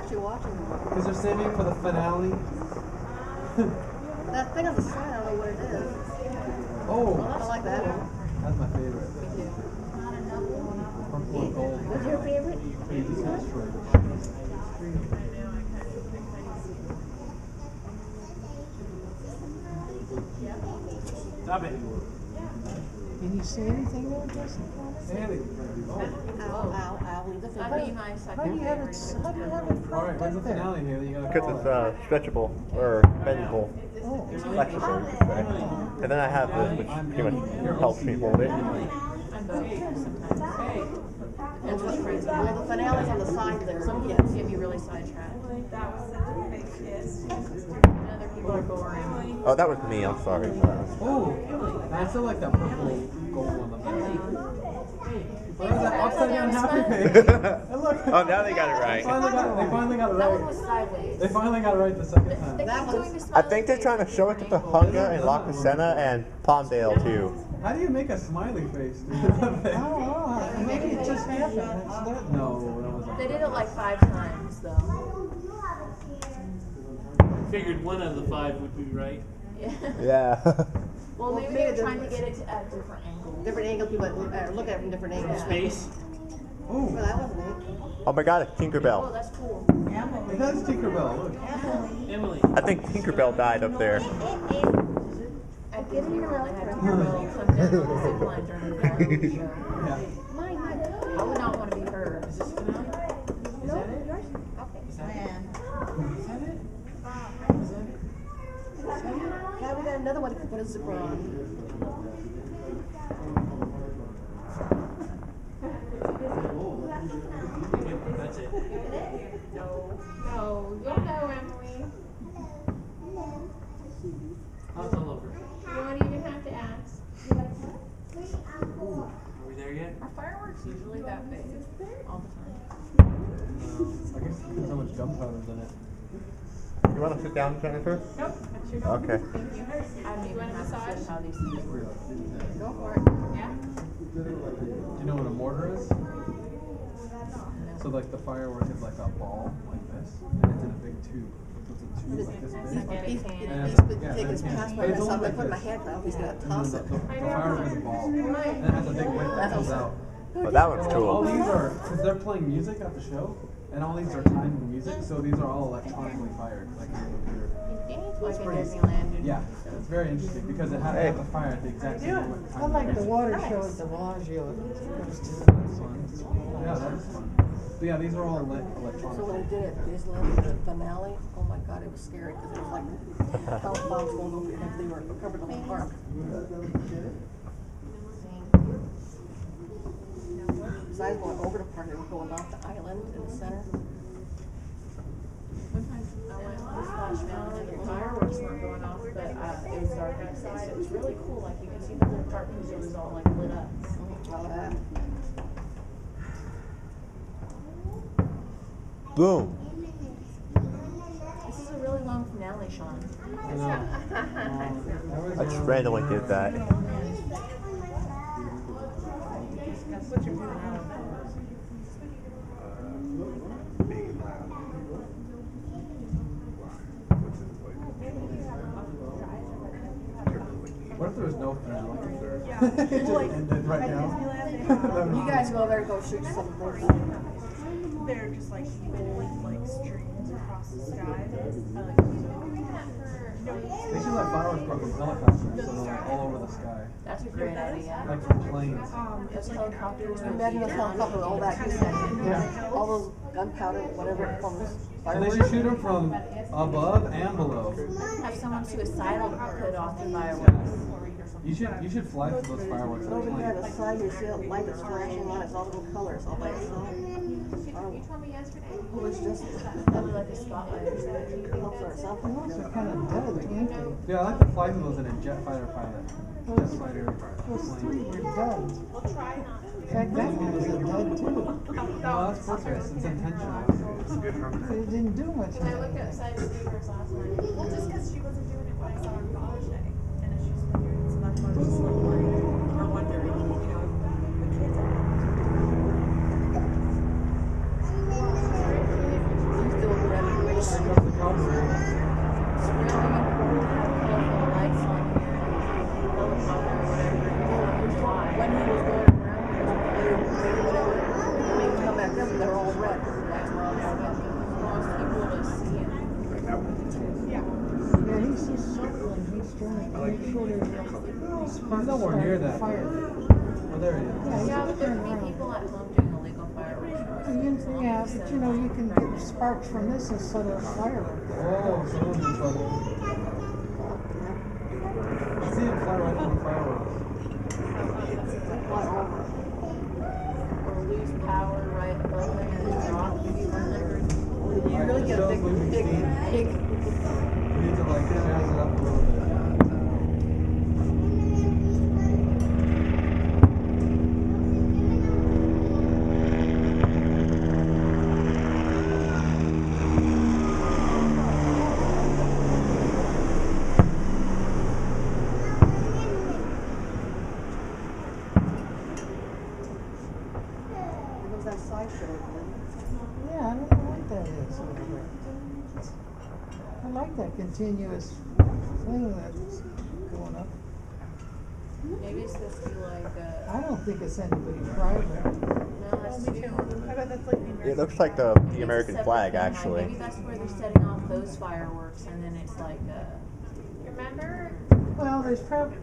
aren't you watching? Because they're saving for the finale. That thing on the side, I don't know what it is. Oh, I like that one. that's my favorite. Purple and gold. What's your favorite? Stop it. Can you see anything there, Justin? Haley. I'll leave the That'd be my second How do you have favorite. it? How do you have it All right, propped where's the up there? finale, Haley? You gotta Because call it's it. stretchable or bendable, Oh, flexible, you could say. And then I have this, which pretty much helps me hold it. I'm both sometimes. Well, the finale's on the side there. Some Yes. people get me really sidetracked. And other people are boring. Oh, that was me. I'm sorry. Oh, I still like that purple gold one. Where is that upside down happy face? And look. Oh, now they got it They right. finally got it That one was right. sideways. They finally got it right the second time. They That keep one's- doing the I smiley think they're face trying to show it to thing. Tahunga and La Cusena and Palmdale too. How do you make a smiley face? oh, maybe it just happened. It's not- No, that was They did it like 5 times though. Figured one out of the 5 would be right. Yeah. Yeah. Well, maybe maybe they're trying to get it to at different angles. Different angle, people look at it from different angles. Space. Well, Oh, that was neat. Oh my God, it's Oh, Tinkerbell. that's cool. that's Tinkerbell. Look. Emily. I think Tinkerbell died up there. At Disney World, they had Tinkerbell come down the zip line during the show. Yeah. I would not want to be her. Is this finale? Is that it? Okay. Is that it? Now we got another one to put a zipper on. That's it. No, you'll know, Emily. Oh, it's all over. You won't even have to ask. Are we there yet? Are fireworks usually that big all the time? I guess there's so much gunpowder's in it. You want to sit down, Jennifer? Nope. Okay. I don't even have to show how these things work. Go for it. Yeah. Do you know what a mortar is? So like the firework is like a ball like this, and it's in a big tube. So it's a tube like this big. He's Yeah, taking his yeah. passport. It's So I'm only gonna put my this. hand out. He's gonna And then toss the it. firework is a ball, and it has a big wick that comes out. Well, that one's All cool. these are, because they're playing music at the show, and all these are timed music, so these are all electronically fired, like on the computer. Like in Disneyland. Yeah, it's very interesting because it has to have the fire at the exact same moment. I like the water show at the Bellagio. Yeah, that's fun. But yeah, these are all electronic. So when they did it, Disneyland, the finale, oh my God, it was scary because it was like health bombs going over because they were covered the whole park. Besides going over the park, they were going off the island in the center. Sometimes I went this last mountain and the fireworks weren't going off, but it was dark outside. It was really cool. Like you could see the whole park because it was all like lit up. Oh, yeah. Boom. This is a really long finale, Sean. I know. I just randomly did that. What if there was no finale? It just ended right now. You guys go there and go shoot some birds. They're just like even like streams across the sky. They should let fireworks go from helicopters so they're all over the sky. That's a great idea. Like from planes. Those helicopters. Imagine a helicopter, all that you said. Yeah. All those gunpowder, whatever it comes. And they should shoot them from above and below. Have someone suicidal put off the fireworks. You should fly through those fireworks in a Over there, plane. the side, you see a light that's flashing on, it's all different colors, all by itself. You told me yesterday. It was just, Probably like a spotlight or something. helps or something. Those are kind of dead, ain't they? Yeah, I like to fly through those in a jet fighter pilot. Jet fighter Those three plane. were dead. In fact, that one was a dead too. No, that's purpose. It's intentional. It didn't do much. I looked outside the speakers last night. Well, just because she wasn't doing it when I saw her on Father's Day, and then she's been doing it, so that's why I was just like worried or wondering, you know, the kids are. She's doing Sterling, make sure there's sparks Nowhere near start a that. fire. Oh, there he is. Yeah, Yeah, you but just there turn could be around. people at home doing illegal fireworks shows. Yeah, but you know, you can get sparks from this instead of fireworks. Oh, someone's in trouble. I see him fly right over the fireworks. Or lose power right above them and then drop maybe 100. You really get a big, big. We need to like jazz it up a little bit. There goes that sideshow again. Yeah, I don't know what that is over there. I like that continuous thing that's going up. Maybe it's supposed to be like I don't think it's anybody private. no, that's Me too. I bet that's like the American. It looks like the Maybe it's a American separate flag, thing, like, actually. maybe that's where they're setting off those fireworks, and then it's like, remember? Well, there's probably,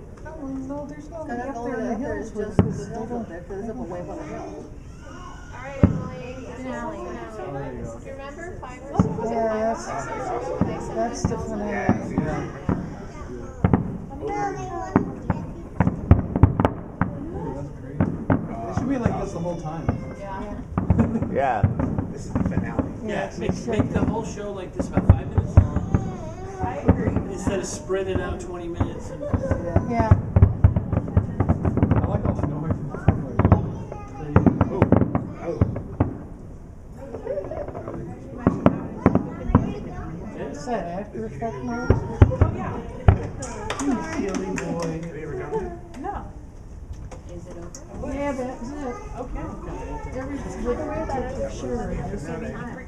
no, there's nobody And up that's there in the hills just with the this hills little. up there, cause it's up away on the hill. Alright, Emily. Finale. Oh, there you go. Do you remember 5 or 6? Was it Yeah, 5 or 6 years ago when they said That's the finale. Yeah. Oh, that's crazy. It should be like this the whole time. Yeah. Yeah. This is the finale. Yeah, it's make a the whole show like this about 5 minutes long. I agree. Instead of spread it out 20 minutes. And Yeah. I like all the noise and stuff like crazy. Oh. What's that, After Effect mode? Oh, yeah. You silly boy. Have you ever done it? No. Is it over? Yeah, that's it. Okay. Every, with a picture.